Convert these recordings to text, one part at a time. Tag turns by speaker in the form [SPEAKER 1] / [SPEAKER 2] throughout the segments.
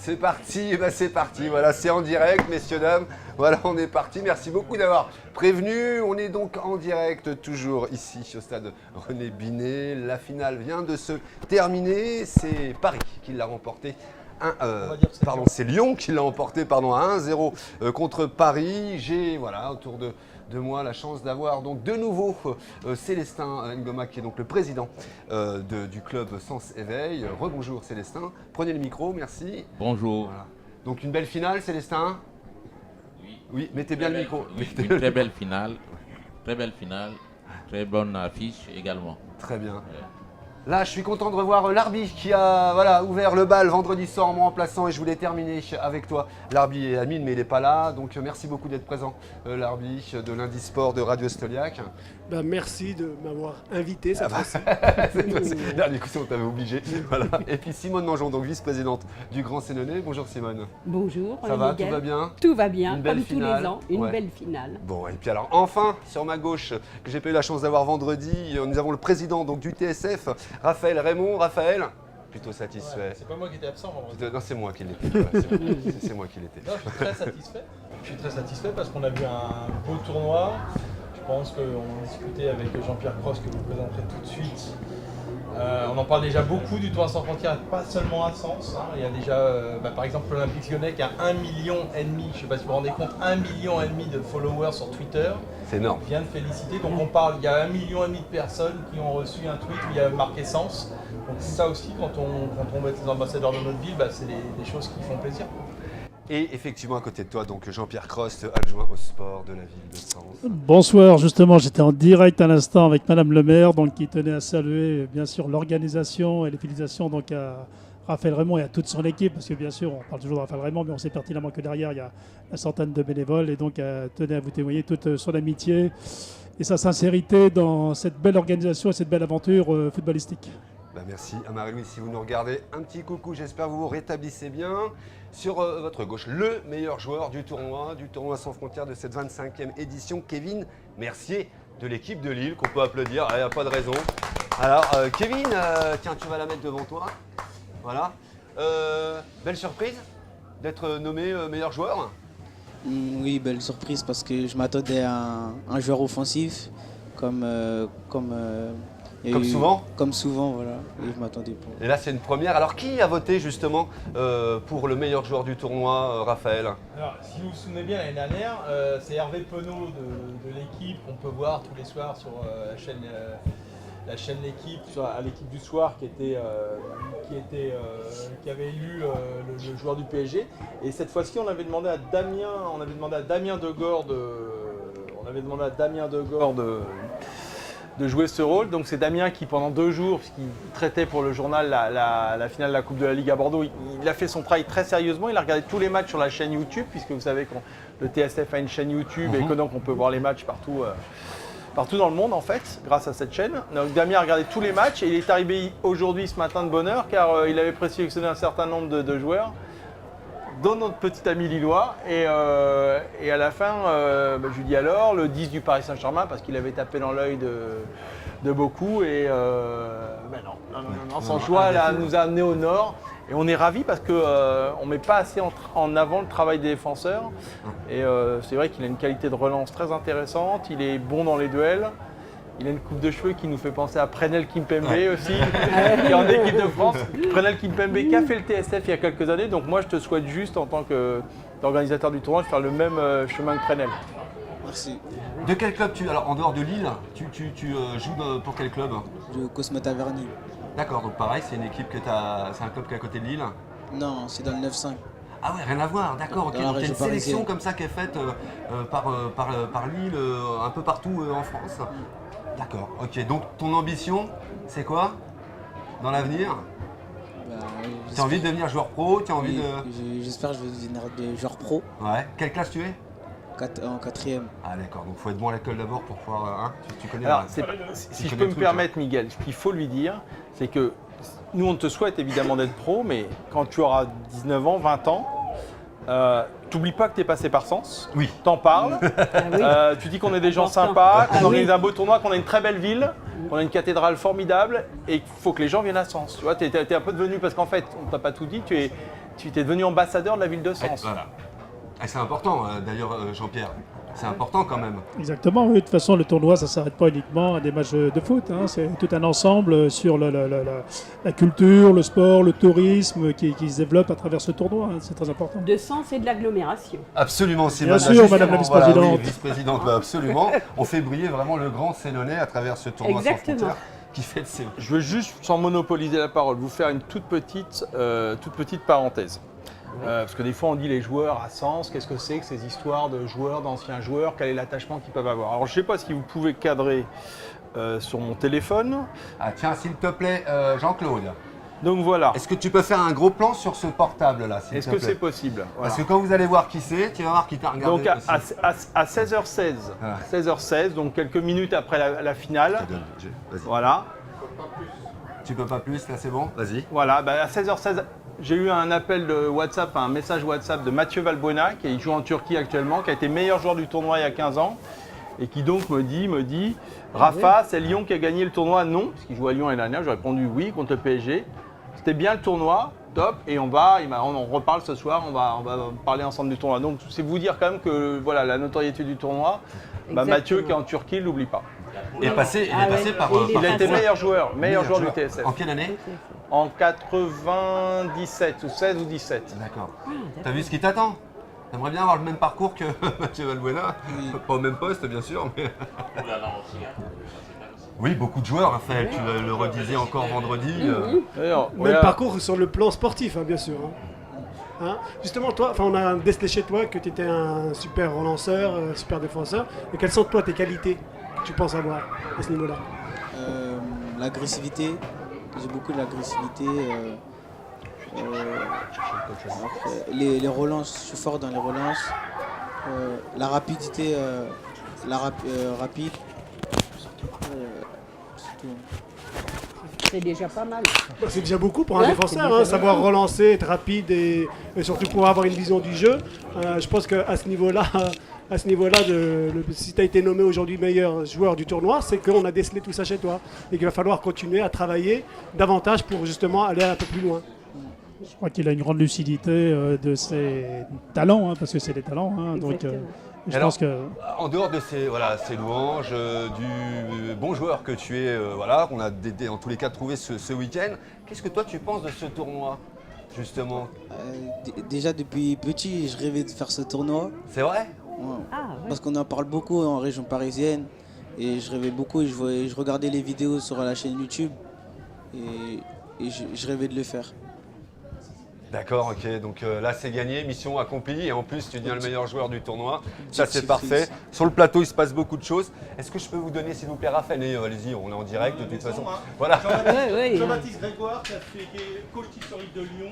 [SPEAKER 1] C'est parti, c'est parti. Voilà, c'est en direct, messieurs, dames. Voilà, on est parti. Merci beaucoup d'avoir prévenu. On est donc en direct, toujours ici, au stade René Binet. La finale vient de se terminer. C'est Paris qui l'a remporté. C'est Lyon qui l'a emporté à 1-0 contre Paris. J'ai autour de moi la chance d'avoir donc de nouveau Célestin Ngoma qui est donc le président du club Sens Éveil. Rebonjour Célestin, prenez le micro, merci.
[SPEAKER 2] Bonjour.
[SPEAKER 1] Voilà. Donc une belle finale Célestin. Oui, mettez bien le micro.
[SPEAKER 2] Une très belle finale, très bonne affiche également.
[SPEAKER 1] Très bien. Là, je suis content de revoir l'Arbi qui a ouvert le bal vendredi soir en me remplaçant et je voulais terminer avec toi. L'Arbi est Amine, mais il n'est pas là. Donc, merci beaucoup d'être présent, l'Arbi de Lundi Sport de Radio Stoliac.
[SPEAKER 3] Merci de m'avoir invité cette fois-ci.
[SPEAKER 1] Dernier coup, on t'avait obligé. Voilà. Et puis Simone Mangeon, donc vice-présidente du Grand Sénonais. Bonjour Simone.
[SPEAKER 4] Bonjour.
[SPEAKER 1] Ça va,
[SPEAKER 4] Miguel.
[SPEAKER 1] tout va bien?
[SPEAKER 4] Tout va bien,
[SPEAKER 1] une belle
[SPEAKER 4] comme
[SPEAKER 1] finale.
[SPEAKER 4] tous les ans, une belle finale.
[SPEAKER 1] Bon, et puis alors enfin, sur ma gauche, que j'ai pas eu la chance d'avoir vendredi, nous avons le président donc, du TSF, Raphaël Raymond. Raphaël, plutôt satisfait.
[SPEAKER 5] Ouais, c'est pas moi qui étais absent vendredi.
[SPEAKER 1] Non, c'est moi qui l'étais. C'est moi qui l'étais.
[SPEAKER 5] Non, je suis très satisfait. Je suis très satisfait parce qu'on a vu un beau tournoi. Je pense qu'on discutait avec Jean-Pierre Cross que vous présenterez tout de suite. On en parle déjà beaucoup du tournoi sans frontières, pas seulement à Sens. Il y a déjà, par exemple, l'Olympique Lyonnais qui a 1,5 million, je ne sais pas si vous vous rendez compte, 1,5 million de followers sur Twitter.
[SPEAKER 1] C'est énorme.
[SPEAKER 5] Vient de féliciter. Donc on parle, il y a 1,5 million de personnes qui ont reçu un tweet où il y a marqué Sens. Donc ça aussi, quand on va être les ambassadeurs de notre ville, c'est des choses qui font plaisir.
[SPEAKER 1] Et effectivement, à côté de toi, donc Jean-Pierre Cross, adjoint au sport de la ville de Sens.
[SPEAKER 3] Bonsoir, justement, j'étais en direct à l'instant avec Madame le maire, donc qui tenait à saluer bien sûr l'organisation et les félicitations donc à Raphaël Raymond et à toute son équipe, parce que bien sûr, on parle toujours de Raphaël Raymond, mais on sait pertinemment que derrière, il y a une centaine de bénévoles, et donc tenait à vous témoigner toute son amitié et sa sincérité dans cette belle organisation et cette belle aventure footballistique.
[SPEAKER 1] Merci à Marie-Louise, si vous nous regardez, un petit coucou, j'espère que vous vous rétablissez bien. Sur votre gauche, le meilleur joueur du tournoi sans frontières de cette 25e édition, Kevin Mercier de l'équipe de Lille, qu'on peut applaudir, il n'y a pas de raison. Alors Kevin, tiens, tu vas la mettre devant toi. Voilà. Belle surprise d'être nommé meilleur joueur.
[SPEAKER 6] Oui, belle surprise parce que je m'attendais à un joueur offensif comme
[SPEAKER 1] souvent.
[SPEAKER 6] Comme souvent, voilà. Et je m'attendais pas.
[SPEAKER 1] Et là, c'est une première. Alors, qui a voté justement pour le meilleur joueur du tournoi, Raphaël?
[SPEAKER 5] Alors, si vous vous souvenez bien, l'année dernière, c'est Hervé Penaud de l'équipe qu'on peut voir tous les soirs sur la chaîne L'équipe, à l'équipe du soir, qui avait élu le joueur du PSG. Et cette fois-ci, on avait demandé à Damien Degord de jouer ce rôle. Donc c'est Damien qui, pendant 2 jours, puisqu'il traitait pour le journal la finale de la Coupe de la Ligue à Bordeaux, il a fait son travail très sérieusement. Il a regardé tous les matchs sur la chaîne YouTube, puisque vous savez que le TSF a une chaîne YouTube et que donc on peut voir les matchs partout dans le monde en fait, grâce à cette chaîne. Donc Damien a regardé tous les matchs et il est arrivé aujourd'hui, ce matin, de bonne heure, car il avait présélectionné un certain nombre de joueurs, dont notre petit ami lillois. Et à la fin, je lui dis alors, le 10 du Paris Saint-Germain, parce qu'il avait tapé dans l'œil de beaucoup. Et non, son choix là, nous a amenés au nord. Et on est ravis parce qu'on ne met pas assez en avant le travail des défenseurs. Et c'est vrai qu'il a une qualité de relance très intéressante, il est bon dans les duels. Il a une coupe de cheveux qui nous fait penser à Prenel Kimpembe aussi, qui est en équipe de France. Prenel Kimpembe qui a fait le TSF il y a quelques années. Donc moi, je te souhaite juste, en tant qu'organisateur du tournoi, de faire le même chemin que Prenel.
[SPEAKER 6] Merci.
[SPEAKER 1] De quel club alors en dehors de Lille, tu joues pour quel club?
[SPEAKER 6] De Cosme Taverny.
[SPEAKER 1] D'accord, donc pareil, c'est une équipe c'est un club qui est à côté de Lille?
[SPEAKER 6] Non, c'est dans le 9-5.
[SPEAKER 1] Ah ouais, rien à voir, d'accord, ok.
[SPEAKER 6] Dans la
[SPEAKER 1] Donc il y a une
[SPEAKER 6] région
[SPEAKER 1] sélection
[SPEAKER 6] parisienne.
[SPEAKER 1] comme ça qui est faite par Lille, un peu partout en France. D'accord, ok. Donc ton ambition, c'est quoi dans l'avenir? Tu as envie de devenir joueur pro?
[SPEAKER 6] J'espère que je vais devenir joueur pro.
[SPEAKER 1] Ouais. Quelle classe tu es?
[SPEAKER 6] En 4e.
[SPEAKER 1] Ah d'accord, donc il faut être bon à l'école d'abord pour pouvoir... tu connais
[SPEAKER 5] Alors,
[SPEAKER 1] la...
[SPEAKER 5] si je peux me permettre, Miguel, ce qu'il faut lui dire, c'est que nous, on te souhaite évidemment d'être pro, mais quand tu auras 19 ans, 20 ans, t'oublies pas que tu es passé par Sens.
[SPEAKER 1] Oui.
[SPEAKER 5] T'en parles. Tu dis qu'on est des gens sympas, qu'on organise un beau tournoi, qu'on a une très belle ville, qu'on a une cathédrale formidable et qu'il faut que les gens viennent à Sens. Tu vois, t'es un peu devenu, parce qu'en fait, on t'a pas tout dit, tu tu es devenu ambassadeur de la ville de Sens.
[SPEAKER 1] Voilà. Et c'est important, d'ailleurs, Jean-Pierre. C'est important quand même.
[SPEAKER 3] Exactement, oui. De toute façon, le tournoi, ça ne s'arrête pas uniquement à des matchs de foot. Hein. C'est tout un ensemble sur la culture, le sport, le tourisme qui se développe à travers ce tournoi. Hein. C'est très important.
[SPEAKER 4] De sens et de l'agglomération.
[SPEAKER 1] Absolument, c'est
[SPEAKER 3] Bien sûr,
[SPEAKER 1] justement,
[SPEAKER 3] Madame la
[SPEAKER 1] voilà,
[SPEAKER 3] vice-présidente.
[SPEAKER 1] oui, vice-présidente, absolument. On fait briller vraiment le grand Sénonais à travers ce tournoi sans
[SPEAKER 4] Exactement.
[SPEAKER 1] frontières qui fait de ses...
[SPEAKER 5] Je veux juste, sans monopoliser la parole, vous faire une toute petite parenthèse. Parce que des fois on dit les joueurs à Sens, qu'est-ce que c'est que ces histoires de joueurs, d'anciens joueurs, quel est l'attachement qu'ils peuvent avoir. Alors je ne sais pas si vous pouvez cadrer sur mon téléphone.
[SPEAKER 1] Ah tiens, s'il te plaît, Jean-Claude,
[SPEAKER 5] Donc voilà,
[SPEAKER 1] est-ce que tu peux faire un gros plan sur ce portable-là, s'il
[SPEAKER 5] est-ce
[SPEAKER 1] te
[SPEAKER 5] que
[SPEAKER 1] plaît?
[SPEAKER 5] c'est possible? Voilà.
[SPEAKER 1] Parce que quand vous allez voir qui c'est, tu vas voir qui t'a regardé
[SPEAKER 5] Donc
[SPEAKER 1] aussi.
[SPEAKER 5] à 16h16,
[SPEAKER 1] Ah.
[SPEAKER 5] 16h16, donc quelques minutes après la finale,
[SPEAKER 1] Vas-y.
[SPEAKER 5] voilà.
[SPEAKER 1] Tu peux pas plus, là c'est bon? Vas-y.
[SPEAKER 5] Voilà, à 16h16, j'ai eu un appel de WhatsApp, un message WhatsApp de Mathieu Valbuena, qui joue en Turquie actuellement, qui a été meilleur joueur du tournoi il y a 15 ans, et qui donc me dit Rafa, c'est Lyon qui a gagné le tournoi? Non, parce qu'il joue à Lyon l'année dernière. J'ai répondu oui contre le PSG. C'était bien le tournoi, top, et on en reparle ce soir, on va parler ensemble du tournoi. Donc c'est vous dire quand même que voilà, la notoriété du tournoi, Mathieu qui est en Turquie, il l'oublie pas.
[SPEAKER 1] Il est passé par...
[SPEAKER 5] Il a été meilleur joueur du
[SPEAKER 1] joueur.
[SPEAKER 5] TSF.
[SPEAKER 1] En quelle année?
[SPEAKER 5] En 97 ou 16 ou 17.
[SPEAKER 1] D'accord. T'as vu ce qui t'attend? T'aimerais bien avoir le même parcours que Mathieu Valbuena?
[SPEAKER 6] Oui.
[SPEAKER 1] Pas au même poste, bien sûr, mais... Oui, beaucoup de joueurs, Raphaël, tu le redisais encore vendredi.
[SPEAKER 5] D'ailleurs,
[SPEAKER 7] Même
[SPEAKER 5] voilà.
[SPEAKER 7] parcours sur le plan sportif, hein, bien sûr. Hein. Justement, toi, on a décelé chez toi que tu étais un super relanceur, un super défenseur. Et quelles sont, toi, tes qualités que tu penses avoir à ce niveau-là?
[SPEAKER 6] L'agressivité, j'ai beaucoup d'agressivité. Après, les relances, je suis fort dans les relances. La rapidité, rapide. C'est tout.
[SPEAKER 4] C'est déjà pas mal.
[SPEAKER 7] Bah, c'est déjà beaucoup pour un
[SPEAKER 4] Ouais,
[SPEAKER 7] défenseur,
[SPEAKER 4] c'est déjà
[SPEAKER 7] savoir relancer, être rapide et surtout pouvoir avoir une vision du jeu. Je pense qu'à ce niveau-là, si tu as été nommé aujourd'hui meilleur joueur du tournoi, c'est qu'on a décelé tout ça chez toi et qu'il va falloir continuer à travailler davantage pour justement aller un peu plus loin.
[SPEAKER 3] Je crois qu'il a une grande lucidité de ses talents, hein, parce que c'est des talents. Hein, donc,
[SPEAKER 4] Exactement.
[SPEAKER 3] je
[SPEAKER 1] Alors,
[SPEAKER 3] pense que
[SPEAKER 1] En dehors de ces louanges, du bon joueur que tu es, qu'on a en tous les cas trouvé ce week-end, qu'est-ce que toi tu penses de ce tournoi, justement?
[SPEAKER 6] Déjà depuis petit, je rêvais de faire ce tournoi.
[SPEAKER 1] C'est vrai?
[SPEAKER 6] Ouais.
[SPEAKER 4] Ah, ouais.
[SPEAKER 6] Parce qu'on en parle beaucoup en région parisienne. Et je rêvais beaucoup et je regardais les vidéos sur la chaîne YouTube. Et je rêvais de le faire.
[SPEAKER 1] D'accord, ok. Donc là, c'est gagné, mission accomplie. Et en plus, tu deviens le meilleur joueur du tournoi. Ça, c'est
[SPEAKER 6] Petite
[SPEAKER 1] parfait.
[SPEAKER 6] surprise.
[SPEAKER 1] Sur le plateau, il se passe beaucoup de choses. Est-ce que je peux vous donner, s'il vous plaît, Raphaël? Allez-y, on est en direct de toute façon. Voilà.
[SPEAKER 4] Ouais.
[SPEAKER 5] Jean-Baptiste Grégoire, qui est coach historique de Lyon.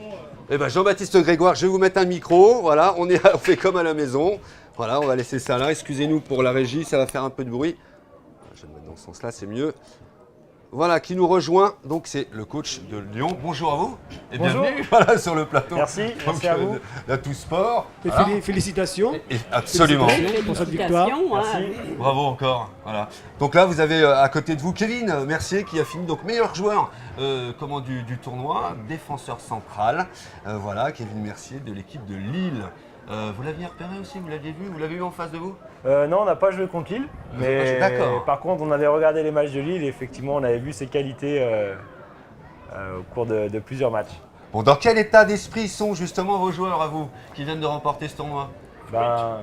[SPEAKER 1] Eh ben, Jean-Baptiste Grégoire, je vais vous mettre un micro. Voilà, on fait comme à la maison. Voilà, on va laisser ça là. Excusez-nous pour la régie, ça va faire un peu de bruit. Je vais me mettre dans ce sens-là, c'est mieux. Voilà, qui nous rejoint, donc c'est le coach de Lyon. Bonjour à vous et
[SPEAKER 8] Bonjour.
[SPEAKER 1] bienvenue voilà, sur le plateau.
[SPEAKER 8] Merci, merci à vous.
[SPEAKER 1] D'Atout Sport.
[SPEAKER 7] Et
[SPEAKER 1] Voilà.
[SPEAKER 7] félicitations
[SPEAKER 1] Et absolument.
[SPEAKER 7] pour cette victoire.
[SPEAKER 4] Félicitations, hein.
[SPEAKER 8] Merci.
[SPEAKER 1] Bravo encore. Voilà. Donc là, vous avez à côté de vous Kevin Mercier qui a fini donc meilleur joueur du tournoi, défenseur central. Voilà, Kevin Mercier de l'équipe de Lille. Vous l'aviez repéré aussi, vous l'aviez vu, vous l'avez eu en face de vous?
[SPEAKER 8] Non, on n'a pas joué contre Lille, mais
[SPEAKER 1] D'accord.
[SPEAKER 8] par contre, on avait regardé les matchs de Lille et effectivement, on avait vu ses qualités au cours de plusieurs matchs.
[SPEAKER 1] Bon, dans quel état d'esprit sont justement vos joueurs à vous qui viennent de remporter ce tournoi?
[SPEAKER 8] Ben,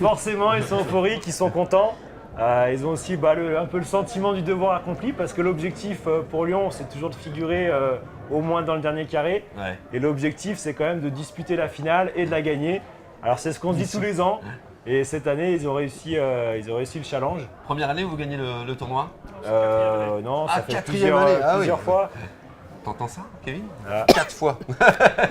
[SPEAKER 8] forcément, ils sont euphoriques, ils sont contents. Ils ont aussi un peu le sentiment du devoir accompli parce que l'objectif pour Lyon, c'est toujours de figurer au moins dans le dernier carré.
[SPEAKER 1] Ouais.
[SPEAKER 8] Et l'objectif, c'est quand même de disputer la finale et de la gagner. Alors c'est ce qu'on se dit tous les ans. Et cette année, ils ont réussi le challenge.
[SPEAKER 1] Première année où vous gagnez le tournoi?
[SPEAKER 8] Non,
[SPEAKER 1] Ah,
[SPEAKER 8] ça fait
[SPEAKER 1] quatrième année, ah oui.
[SPEAKER 8] plusieurs fois.
[SPEAKER 1] T'entends ça, Kevin?
[SPEAKER 8] Ah.
[SPEAKER 1] 4 fois.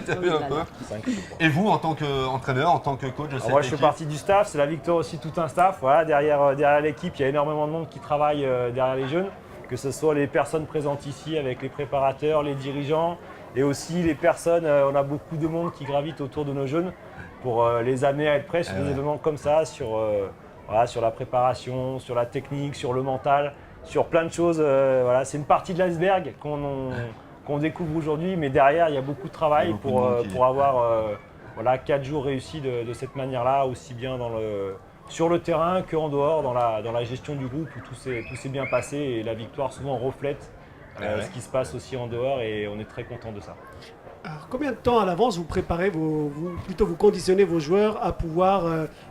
[SPEAKER 1] T'as vu un peu?
[SPEAKER 8] 5.
[SPEAKER 1] Et vous, en tant qu'entraîneur, en tant que coach de cette
[SPEAKER 8] Moi, je fais
[SPEAKER 1] équipe?
[SPEAKER 8] partie du staff. C'est la victoire aussi, tout un staff. Voilà, derrière l'équipe, il y a énormément de monde qui travaille derrière les jeunes. Que ce soit les personnes présentes ici avec les préparateurs, les dirigeants et aussi les personnes. On a beaucoup de monde qui gravite autour de nos jeunes pour les amener à être prêts sur des événements comme ça, sur la préparation, sur la technique, sur le mental, sur plein de choses. Voilà, c'est une partie de l'iceberg qu'on découvre aujourd'hui, mais derrière, il y a beaucoup de travail
[SPEAKER 1] Il y a beaucoup de monde
[SPEAKER 8] pour avoir 4 jours réussis de cette manière-là, aussi bien sur le terrain qu'en dehors, dans la gestion du groupe où tout s'est bien passé et la victoire souvent reflète ce qui se passe aussi en dehors et on est très content de ça.
[SPEAKER 7] Alors, combien de temps à l'avance vous préparez, vous conditionnez vos joueurs à pouvoir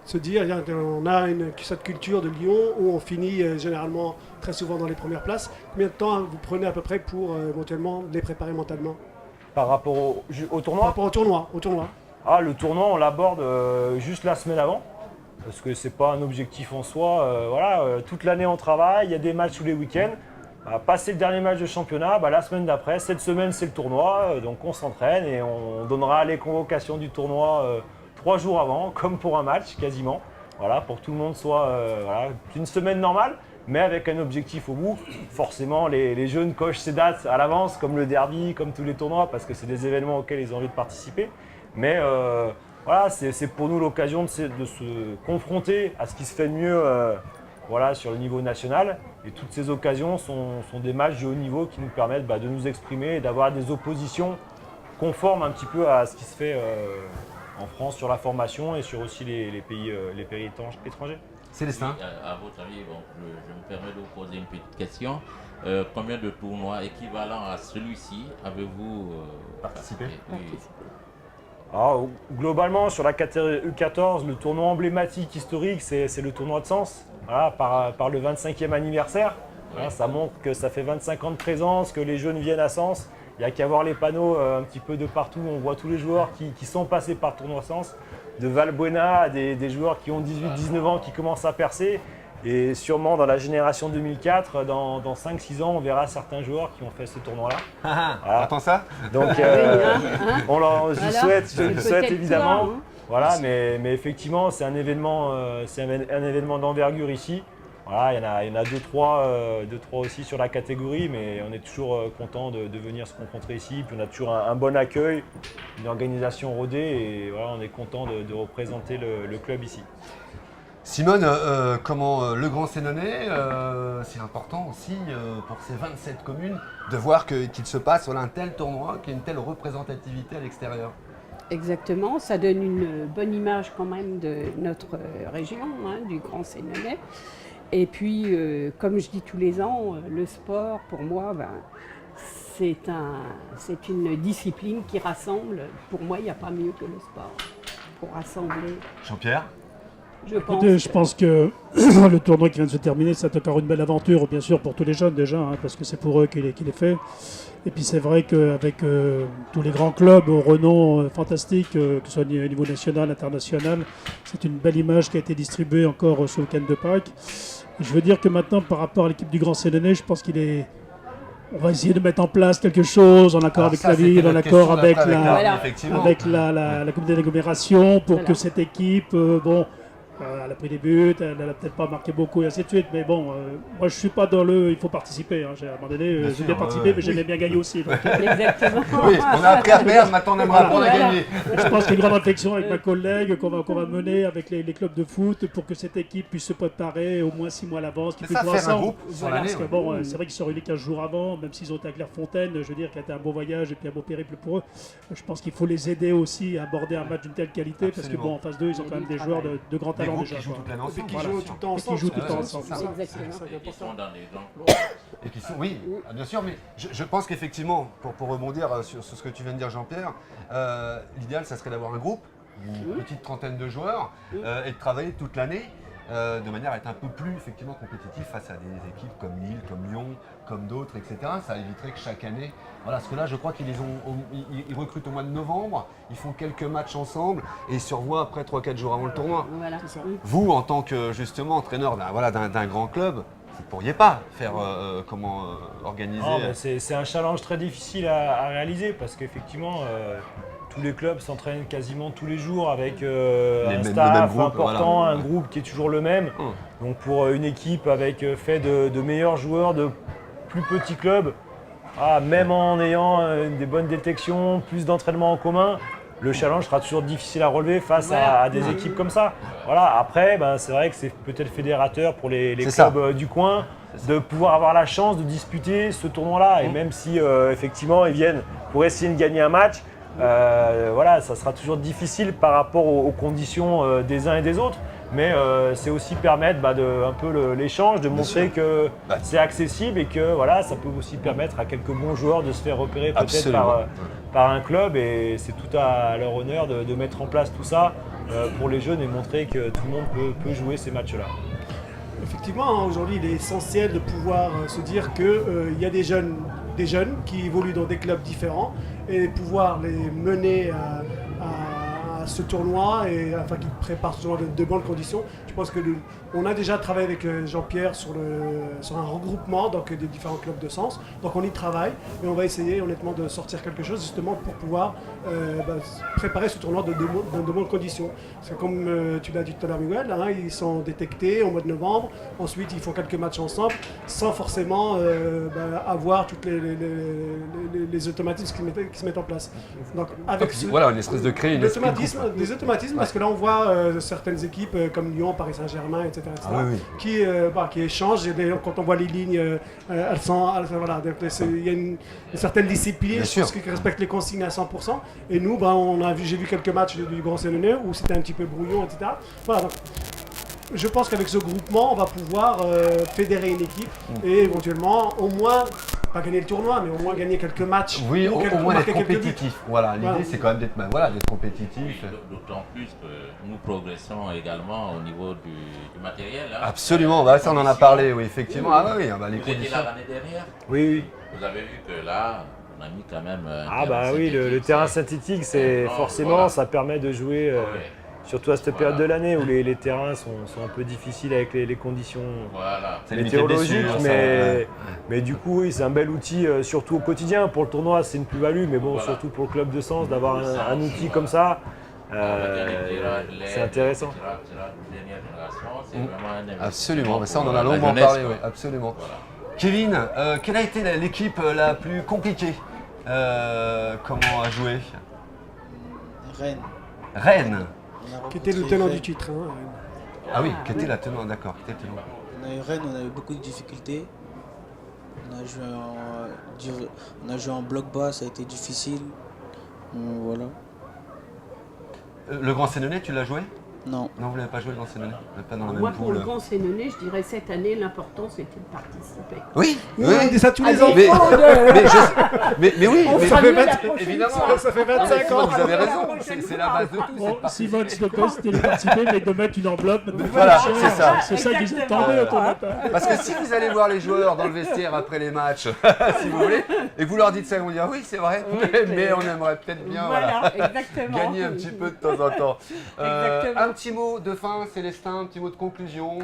[SPEAKER 7] se dire, on a cette culture de Lyon où on finit généralement très souvent dans les premières places. Combien de temps vous prenez à peu près pour éventuellement les préparer mentalement?
[SPEAKER 8] Par rapport au tournoi?
[SPEAKER 7] Par rapport au tournoi.
[SPEAKER 8] Ah, le tournoi, on l'aborde juste la semaine avant, parce que c'est pas un objectif en soi. Toute l'année on travaille, il y a des matchs tous les week-ends. Passer le dernier match de championnat, la semaine d'après, cette semaine c'est le tournoi, donc on s'entraîne et on donnera les convocations du tournoi 3 jours avant, comme pour un match quasiment, pour que tout le monde soit une semaine normale, mais avec un objectif au bout. Forcément, les jeunes cochent ces dates à l'avance, comme le derby, comme tous les tournois, parce que c'est des événements auxquels ils ont envie de participer. Mais c'est pour nous l'occasion de se confronter à ce qui se fait de mieux sur le niveau national. Et toutes ces occasions sont des matchs de haut niveau qui nous permettent de nous exprimer et d'avoir des oppositions conformes un petit peu à ce qui se fait en France sur la formation et sur aussi les pays étrangers.
[SPEAKER 1] Célestin.
[SPEAKER 2] À votre avis, je me permets de vous poser une petite question. Combien de tournois équivalents à celui-ci avez-vous
[SPEAKER 1] Participé?
[SPEAKER 8] Alors, globalement, sur la catégorie U14, le tournoi emblématique historique, c'est le tournoi de Sens, par le 25e anniversaire. Ça montre que ça fait 25 ans de présence, que les jeunes viennent à Sens. Il n'y a qu'à voir les panneaux un petit peu de partout. On voit tous les joueurs qui sont passés par le tournoi Sens, de Valbuena à des joueurs qui ont 18-19 ans qui commencent à percer. Et sûrement dans la génération 2004, dans 5-6 ans, on verra certains joueurs qui ont fait ce tournoi-là.
[SPEAKER 1] Attends ça.
[SPEAKER 8] Donc, je le souhaite évidemment. Mais effectivement, c'est un événement d'envergure ici. Il y en a 2-3 aussi sur la catégorie, mais on est toujours content de venir se rencontrer ici. Puis on a toujours un bon accueil, une organisation rodée et on est content de représenter le club ici.
[SPEAKER 1] Simone, le Grand Sénonais, c'est important aussi pour ces 27 communes de voir qu'il se passe un tel tournoi, qu'il y a une telle représentativité à l'extérieur.
[SPEAKER 4] Exactement, ça donne une bonne image quand même de notre région, du Grand Sénonais. Et puis, comme je dis tous les ans, le sport, pour moi, c'est une discipline qui rassemble. Pour moi, il n'y a pas mieux que le sport pour rassembler.
[SPEAKER 1] Jean-Pierre?
[SPEAKER 3] Je pense que le tournoi qui vient de se terminer, c'est encore une belle aventure, bien sûr, pour tous les jeunes déjà, parce que c'est pour eux qu'il est fait. Et puis c'est vrai qu'avec tous les grands clubs au renom fantastique, que ce soit au niveau national, international, c'est une belle image qui a été distribuée encore ce week-end de Pâques. Et je veux dire que maintenant, par rapport à l'équipe du Grand Sénonais, je pense on va essayer de mettre en place quelque chose en accord avec la ville, en accord avec la communauté d'agglomération pour que cette équipe, elle a pris des buts, elle n'a peut-être pas marqué beaucoup et ainsi de suite, mais bon, moi je ne suis pas dans il faut participer. À un moment donné, j'ai bien participé, mais j'aimais bien gagner aussi. Donc,
[SPEAKER 4] Exactement.
[SPEAKER 1] Oui, on a appris à perdre, maintenant on aimerait apprendre à gagner.
[SPEAKER 3] Je pense qu'il y a une grande réflexion avec ma collègue qu'on va mener avec les clubs de foot pour que cette équipe puisse se préparer au moins 6 mois à l'avance.
[SPEAKER 1] C'est ça, faire un groupe sur l'année.
[SPEAKER 3] Parce que c'est vrai qu'ils sont réunis 15 jours avant, même s'ils ont été à Clairefontaine, je veux dire, qui a été un beau voyage et puis un beau périple pour eux. Je pense qu'il faut les aider aussi à aborder un match d'une telle qualité.
[SPEAKER 1] Absolument.
[SPEAKER 3] Parce que en face d'eux, ils ont quand même des joueurs de grand talent déjà.
[SPEAKER 1] Qui jouent toute l'année
[SPEAKER 7] Et qui
[SPEAKER 1] ensemble.
[SPEAKER 7] jouent tout le temps ensemble.
[SPEAKER 3] Qui jouent tout le temps ensemble.
[SPEAKER 2] Ils sont dans les grands.
[SPEAKER 1] Et qui sont, oui, bien sûr, mais je pense qu'effectivement, pour rebondir sur ce que tu viens de dire, Jean-Pierre, l'idéal, ça serait d'avoir un groupe, une petite trentaine de joueurs, et de travailler toute l'année de manière à être un peu plus effectivement compétitif face à des équipes comme Lille, comme Lyon, comme d'autres, etc. Ça éviterait que chaque année, parce que là, je crois qu'ils ils recrutent au mois de novembre, ils font quelques matchs ensemble et ils se revoient après 3-4 jours avant le tournoi.
[SPEAKER 4] Voilà.
[SPEAKER 1] Vous, en tant que justement entraîneur d'un grand club, vous ne pourriez pas faire organiser.
[SPEAKER 8] C'est un challenge très difficile à réaliser parce qu'effectivement, tous les clubs s'entraînent quasiment tous les jours avec un staff important, un groupe qui est toujours le même. Donc pour une équipe fait de meilleurs joueurs de plus petits clubs, même en ayant des bonnes détections, plus d'entraînement en commun, le challenge sera toujours difficile à relever face à des équipes comme ça. Voilà. Après, c'est vrai que c'est peut-être fédérateur pour les clubs du coin de pouvoir avoir la chance de disputer ce tournoi-là. Et même si effectivement ils viennent pour essayer de gagner un match, ça sera toujours difficile par rapport aux conditions des uns et des autres. Mais c'est aussi permettre un peu l'échange, de montrer que c'est accessible et que ça peut aussi permettre à quelques bons joueurs de se faire repérer peut-être par un club. Et c'est tout à leur honneur de mettre en place tout ça pour les jeunes et montrer que tout le monde peut jouer ces matchs-là.
[SPEAKER 7] Effectivement, aujourd'hui, il est essentiel de pouvoir se dire qu'il y a des jeunes qui évoluent dans des clubs différents et pouvoir les mener à ce tournoi et afin qu'ils préparent ce tournoi de bonnes conditions. Je pense qu'on a déjà travaillé avec Jean-Pierre sur un regroupement donc, des différents clubs de Sens. Donc on y travaille et on va essayer honnêtement de sortir quelque chose justement pour pouvoir préparer ce tournoi dans de bonnes conditions. Parce que comme tu l'as dit tout à l'heure Miguel, ils sont détectés au mois de novembre. Ensuite ils font quelques matchs ensemble sans forcément avoir toutes les automatismes qui se mettent en place. Donc avec
[SPEAKER 1] une espèce de créer
[SPEAKER 7] des automatismes parce que là on voit certaines équipes comme Lyon, Paris Saint-Germain, etc. qui échangent. Et quand on voit les lignes, elles sont il y a une certaine discipline qui respecte les consignes à 100%. Et nous, j'ai vu quelques matchs du Grand Sénénais où c'était un petit peu brouillon, etc. Voilà, donc, je pense qu'avec ce groupement, on va pouvoir fédérer une équipe et éventuellement, au moins, pas gagner le tournoi, mais au moins gagner quelques matchs.
[SPEAKER 1] Oui, au moins être compétitif. Voilà, l'idée c'est quand même d'être compétitif.
[SPEAKER 2] D'autant plus que nous progressons également au niveau du matériel.
[SPEAKER 1] Absolument, ça on en a parlé, oui, effectivement.
[SPEAKER 2] Les conditions. Étiez là l'année dernière ?
[SPEAKER 8] Oui.
[SPEAKER 2] Vous avez vu que là, on a mis quand même.
[SPEAKER 8] Le terrain synthétique, c'est forcément, ça permet de jouer. Surtout à cette période de l'année où les terrains sont un peu difficiles avec les conditions météorologiques, mais du coup oui, c'est un bel outil, surtout au quotidien. Pour le tournoi c'est une plus-value, mais surtout pour le club de Sens, d'avoir un outil comme ça, c'est intéressant.
[SPEAKER 1] Absolument, ça on en a longuement parlé, oui, absolument. Kevin, quelle a été l'équipe la plus compliquée comment à jouer ? Rennes.
[SPEAKER 7] Qui était le tenant du titre.
[SPEAKER 1] Ah oui, qui était la tenant, d'accord.
[SPEAKER 6] On a eu Rennes, on a eu beaucoup de difficultés. On a joué en bloc bas, ça a été difficile. Voilà.
[SPEAKER 1] Le Grand Sénénais, tu l'as joué ?
[SPEAKER 6] Non.
[SPEAKER 1] Non, vous n'avez pas joué le Grand Sénénais ? Pas dans la même
[SPEAKER 4] Moi,
[SPEAKER 1] poule.
[SPEAKER 4] pour le Grand Sénénais, je dirais cette année, l'important c'était de participer.
[SPEAKER 1] Oui,
[SPEAKER 7] on dit ça tous les ans.
[SPEAKER 1] Mais oui,
[SPEAKER 7] ça fait
[SPEAKER 1] évidemment,
[SPEAKER 7] ça fait 25 ans.
[SPEAKER 1] Vous avez raison, c'est la base de tout.
[SPEAKER 3] Bon, Simone, s'il te plaît, c'était de participer, mais de mettre une enveloppe.
[SPEAKER 1] Voilà, c'est ça.
[SPEAKER 3] C'est ça qu'ils attendaient automatique.
[SPEAKER 1] Parce que si vous allez voir les joueurs dans le vestiaire après les matchs, si vous voulez, et que vous leur dites ça, ils vont dire oui, c'est vrai, mais on aimerait peut-être bien gagner un petit peu de temps en temps. Un petit mot de fin, Célestin, un petit mot de conclusion.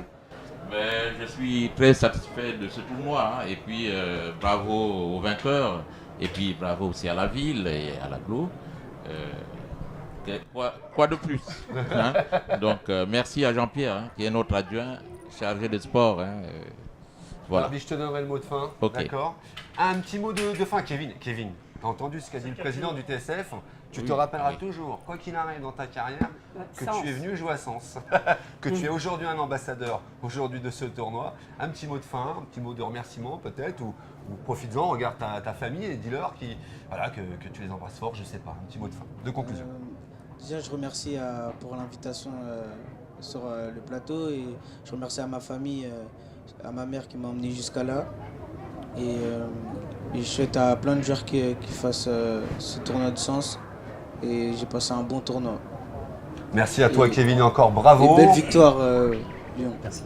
[SPEAKER 2] Je suis très satisfait de ce tournoi et puis bravo aux vainqueurs et puis bravo aussi à la ville et à l'agglo. Quoi de plus Donc merci à Jean-Pierre qui est notre adjoint chargé de sport. Voilà.
[SPEAKER 1] Je te donnerai le mot de fin.
[SPEAKER 2] Okay.
[SPEAKER 1] D'accord. Un petit mot de fin, Kevin. T'as entendu ce qu'a dit le président du TSF ? Tu te rappelleras toujours, quoi qu'il arrive dans ta carrière, que tu es venu jouer à Sens, que tu es aujourd'hui un ambassadeur de ce tournoi. Un petit mot de fin, un petit mot de remerciement peut-être, ou profites-en, regarde ta famille et dis-leur que tu les embrasses fort, je sais pas, un petit mot de fin, de conclusion.
[SPEAKER 6] Déjà, je remercie pour l'invitation sur le plateau et je remercie à ma famille, à ma mère qui m'a emmené jusqu'à là. Et je souhaite à plein de joueurs qui fassent ce tournoi de Sens. Et j'ai passé un bon tournoi.
[SPEAKER 1] Merci à toi Kevin, encore bravo.
[SPEAKER 6] Et belle victoire Lyon.
[SPEAKER 1] Merci.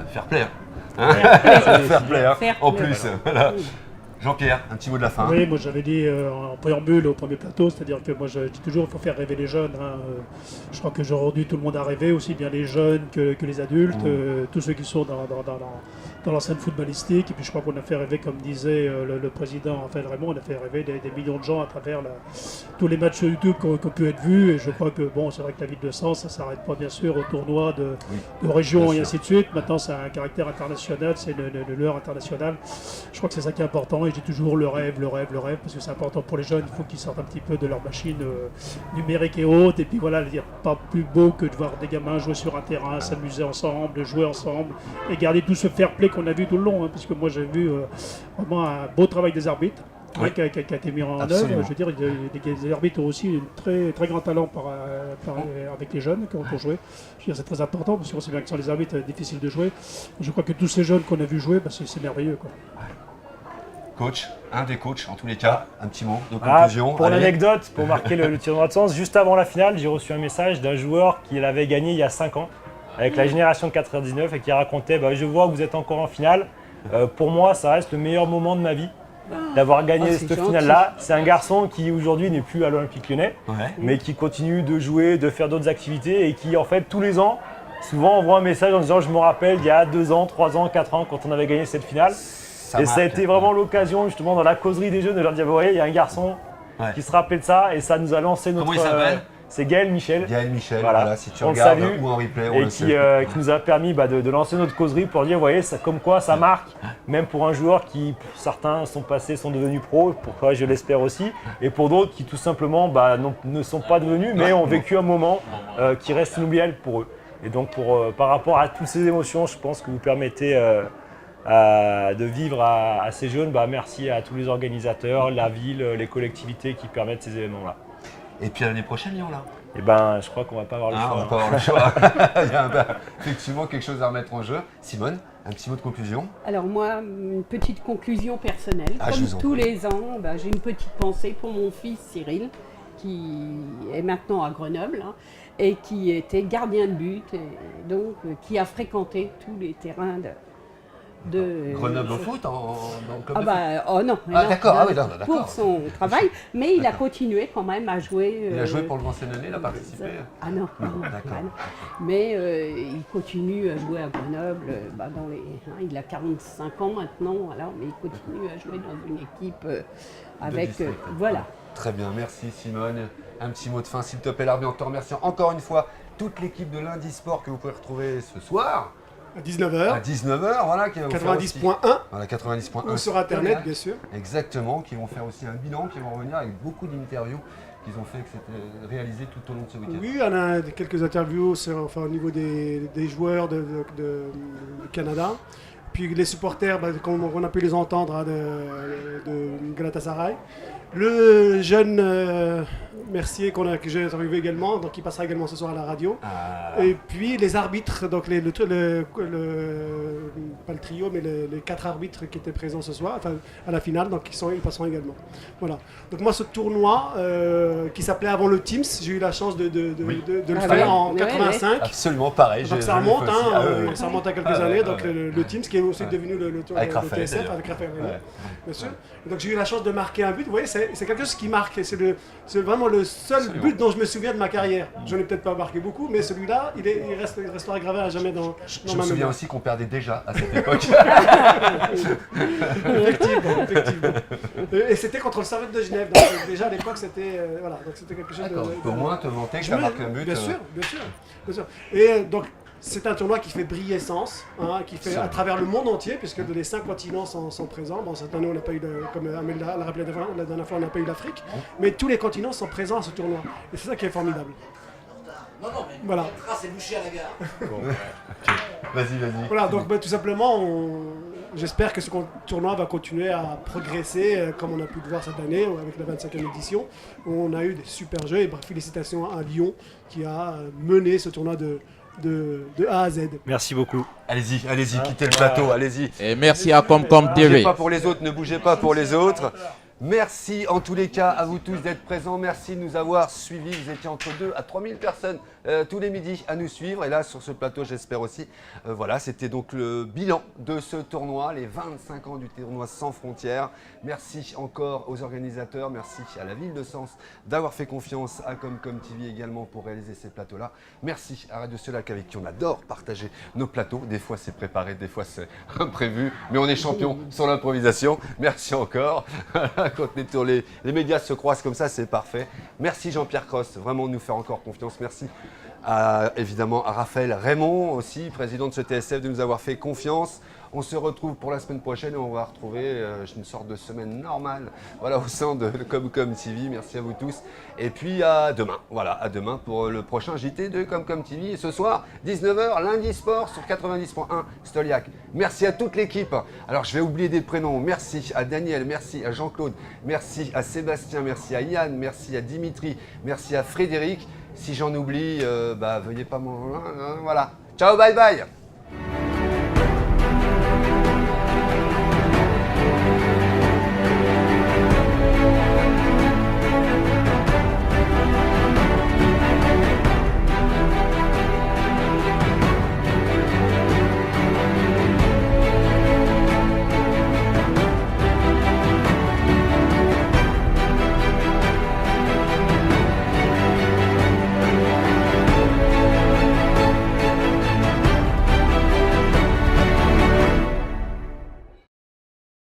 [SPEAKER 1] Fair play. Fair play, en plus. Voilà. Jean-Pierre, un petit mot de la fin.
[SPEAKER 3] Oui, moi j'avais dit en préambule au premier plateau, c'est-à-dire que moi je dis toujours qu'il faut faire rêver les jeunes. Je crois qu'aujourd'hui tout le monde a rêvé, aussi bien les jeunes que les adultes, tous ceux qui sont dans la scène footballistique. Et puis je crois qu'on a fait rêver, comme disait le président Raphaël Raymond, on a fait rêver des millions de gens à travers tous les matchs sur YouTube qui ont pu être vus. Et je crois que c'est vrai que la ville de Sens, ça ne s'arrête pas bien sûr au tournoi de région et ainsi de suite. Maintenant, ça a un caractère international, c'est le leurre international. Je crois que c'est ça qui est important. moi je dis toujours le rêve, parce que c'est important pour les jeunes, il faut qu'ils sortent un petit peu de leur machine numérique et haute, et puis voilà, dire pas plus beau que de voir des gamins jouer sur un terrain, s'amuser ensemble, jouer ensemble, et garder tout ce fair play qu'on a vu tout le long, hein, puisque moi j'ai vu vraiment un beau travail des arbitres.
[SPEAKER 1] Oui.
[SPEAKER 3] Qui a été mis en
[SPEAKER 1] Absolument.
[SPEAKER 3] œuvre. Je veux dire, les arbitres ont aussi un très, très grand talent avec les jeunes pour jouer. Je veux dire, c'est très important parce qu'on sait bien que sans les arbitres, c'est difficile de jouer. Je crois que tous ces jeunes qu'on a vu jouer, c'est merveilleux, quoi.
[SPEAKER 1] Coach, un des coachs en tous les cas, un petit mot de
[SPEAKER 8] Ah,
[SPEAKER 1] conclusion.
[SPEAKER 8] pour
[SPEAKER 1] Allez.
[SPEAKER 8] l'anecdote, pour marquer le tournoi de sens, juste avant la finale, j'ai reçu un message d'un joueur qui l'avait gagné il y a 5 ans avec la génération 99 et qui racontait je vois que vous êtes encore en finale. Pour moi, ça reste le meilleur moment de ma vie d'avoir gagné
[SPEAKER 4] c'est
[SPEAKER 8] cette
[SPEAKER 4] gentil.
[SPEAKER 8] finale-là. C'est un garçon qui aujourd'hui n'est plus à l'Olympique Lyonnais,
[SPEAKER 1] Ouais.
[SPEAKER 8] mais qui continue de jouer, de faire d'autres activités et qui en fait tous les ans, souvent envoie un message en disant je me rappelle il y a 2 ans, 3 ans, 4 ans quand on avait gagné cette finale.
[SPEAKER 1] Ça
[SPEAKER 8] Et ça a
[SPEAKER 1] marque.
[SPEAKER 8] été vraiment l'occasion justement dans la causerie des jeunes de leur dire vous voyez il y a un garçon qui se rappelait de ça et ça nous a lancé notre...
[SPEAKER 1] Comment il s'appelle
[SPEAKER 8] c'est Gaël Michel.
[SPEAKER 1] Gaël Michel,
[SPEAKER 8] Voilà.
[SPEAKER 1] voilà, si tu
[SPEAKER 8] On le
[SPEAKER 1] regardes
[SPEAKER 8] salue.
[SPEAKER 1] ou en replay, on
[SPEAKER 8] Et
[SPEAKER 1] le
[SPEAKER 8] qui
[SPEAKER 1] sait.
[SPEAKER 8] nous a permis de lancer notre causerie pour dire, vous voyez, ça, comme quoi ça marque, même pour un joueur qui, pour certains sont passés, sont devenus pros, pourquoi je l'espère aussi, et pour d'autres qui tout simplement ne sont pas devenus, mais ont vécu un moment qui reste inoubliable pour eux. Et donc par rapport à toutes ces émotions, je pense que vous permettez de vivre à ces jeunes. Merci à tous les organisateurs, la ville, les collectivités qui permettent ces événements-là.
[SPEAKER 1] Et puis à l'année prochaine, Lyon, là.
[SPEAKER 8] Et je crois qu'on va pas avoir le
[SPEAKER 1] Ah,
[SPEAKER 8] choix.
[SPEAKER 1] on va pas avoir le choix. Il y a effectivement quelque chose à remettre en jeu. Simone, un petit mot de conclusion.
[SPEAKER 4] Alors moi, une petite conclusion personnelle.
[SPEAKER 1] Ah, je vous en
[SPEAKER 4] Comme tous
[SPEAKER 1] prie.
[SPEAKER 4] les ans, j'ai une petite pensée pour mon fils Cyril, qui est maintenant à Grenoble, hein, et qui était gardien de but, et donc qui a fréquenté tous les terrains de
[SPEAKER 1] Grenoble au foot dans le club de foot.
[SPEAKER 4] oh non,
[SPEAKER 1] Ah,
[SPEAKER 4] non,
[SPEAKER 1] d'accord,
[SPEAKER 4] non,
[SPEAKER 1] ah oui, non, d'accord.
[SPEAKER 4] pour son travail, mais il a
[SPEAKER 1] D'accord.
[SPEAKER 4] continué quand même à jouer.
[SPEAKER 1] Il a joué pour le Grand Sénonais, il a participé.
[SPEAKER 4] Ah non, non,
[SPEAKER 1] D'accord.
[SPEAKER 4] non. Mais il continue à jouer à Grenoble. Il a 45 ans maintenant, voilà, mais il continue à jouer dans une équipe avec.
[SPEAKER 1] district.
[SPEAKER 4] Voilà.
[SPEAKER 1] Très bien, merci Simone. Un petit mot de fin, s'il te plaît, l'arbitre, en te remerciant encore une fois toute l'équipe de Lundi Sport que vous pouvez retrouver ce soir
[SPEAKER 7] À 19h,
[SPEAKER 1] à 19h, voilà, qui va vous faire aussi-
[SPEAKER 7] 90.1
[SPEAKER 1] Voilà, 90.1.
[SPEAKER 7] ou sur Internet, bien sûr.
[SPEAKER 1] Exactement, qui vont faire aussi un bilan, qui vont revenir avec beaucoup d'interviews qu'ils ont fait, que c'était réalisé tout au long de ce week-end.
[SPEAKER 7] Oui, on a quelques interviews au niveau des joueurs du Canada. Puis les supporters, comme on a pu les entendre de Galatasaray. Le jeune Mercier que j'ai interviewé également, donc il passera également ce soir à la radio. Et puis les arbitres, donc pas le trio, mais les 4 arbitres qui étaient présents ce soir, enfin à la finale, donc ils passeront également. Voilà. Donc moi ce tournoi qui s'appelait avant le Teams, j'ai eu la chance de le
[SPEAKER 4] Ah
[SPEAKER 7] faire
[SPEAKER 4] ouais,
[SPEAKER 7] en
[SPEAKER 4] ouais,
[SPEAKER 7] 85.
[SPEAKER 1] Absolument pareil.
[SPEAKER 7] Donc
[SPEAKER 1] j'ai-
[SPEAKER 7] ça
[SPEAKER 1] je l'ai
[SPEAKER 7] remonte,
[SPEAKER 1] fait aussi. Ah, ouais, ouais.
[SPEAKER 7] ça remonte à quelques
[SPEAKER 1] Ah, ouais,
[SPEAKER 7] années.
[SPEAKER 1] ouais,
[SPEAKER 7] Donc
[SPEAKER 1] ouais.
[SPEAKER 7] le Teams qui est aussi devenu le tour
[SPEAKER 1] Avec
[SPEAKER 7] de
[SPEAKER 1] Raphaël,
[SPEAKER 7] TSF
[SPEAKER 1] d'ailleurs.
[SPEAKER 7] avec Raphaël,
[SPEAKER 1] Ouais.
[SPEAKER 7] bien sûr. Et donc j'ai eu la chance de marquer un but. Vous voyez, c'est quelque chose qui marque. C'est vraiment le seul
[SPEAKER 1] Absolument.
[SPEAKER 7] but dont je me souviens de ma carrière. Je n'ai peut-être pas marqué beaucoup, mais celui-là, il restera gravé à jamais dans
[SPEAKER 1] Je
[SPEAKER 7] ma
[SPEAKER 1] me souviens
[SPEAKER 7] mémoire.
[SPEAKER 1] aussi qu'on perdait déjà à cette époque.
[SPEAKER 7] Effectivement. Et c'était contre le Servette de Genève. Donc déjà à l'époque, c'était voilà. Donc c'était quelque chose
[SPEAKER 1] D'accord, tu peux au moins te vanter que tu as marqué un but.
[SPEAKER 7] Bien sûr, bien sûr, bien sûr. Et donc, c'est un tournoi qui fait briller Sens, qui fait à travers le monde entier, puisque les 5 continents sont présents. Bon, cette année, on n'a pas eu, comme Amel l'a rappelé la dernière fois, on n'a pas eu l'Afrique, mais tous les continents sont présents à ce tournoi. Et c'est ça qui est formidable.
[SPEAKER 9] Non, mais
[SPEAKER 7] Voilà.
[SPEAKER 9] la trace est bouchée à la gare.
[SPEAKER 1] Vas-y.
[SPEAKER 7] Voilà, donc tout simplement, j'espère que ce tournoi va continuer à progresser, comme on a pu le voir cette année, avec la 25e édition, où on a eu des super jeux. Et félicitations à Lyon, qui a mené ce tournoi de A à Z.
[SPEAKER 8] Merci beaucoup.
[SPEAKER 1] Allez-y, quittez le plateau, allez-y.
[SPEAKER 2] Et merci à Comcom
[SPEAKER 1] Ne bougez
[SPEAKER 2] TV.
[SPEAKER 1] pas pour les autres, ne bougez pas pour les autres. Merci en tous les cas à vous tous d'être présents. Merci de nous avoir suivis. Vous étiez entre 2 à 3 000 personnes tous les midis à nous suivre. Et là, sur ce plateau, j'espère aussi. Voilà, c'était donc le bilan de ce tournoi, les 25 ans du tournoi sans frontières. Merci encore aux organisateurs. Merci à la ville de Sens d'avoir fait confiance à Comcom TV également pour réaliser ces plateaux-là. Merci à Radio Solac avec qui on adore partager nos plateaux. Des fois, c'est préparé, des fois, c'est imprévu. Mais on est champion sur l'improvisation. Merci encore. Quand les médias se croisent comme ça, c'est parfait. Merci Jean-Pierre Cross, vraiment de nous faire encore confiance. Merci évidemment à Raphaël Raymond aussi, président de ce TSF, de nous avoir fait confiance. On se retrouve pour la semaine prochaine et on va retrouver une sorte de semaine normale voilà, au sein de Comcom TV. Merci à vous tous. Et puis à demain. Voilà, à demain pour le prochain JT de Comcom TV. Et ce soir, 19h, lundi sport sur 90.1 Stoliac. Merci à toute l'équipe. Alors je vais oublier des prénoms. Merci à Daniel, merci à Jean-Claude, merci à Sébastien, merci à Yann, merci à Dimitri, merci à Frédéric. Si j'en oublie, veuillez pas m'en... Voilà. Ciao, bye bye.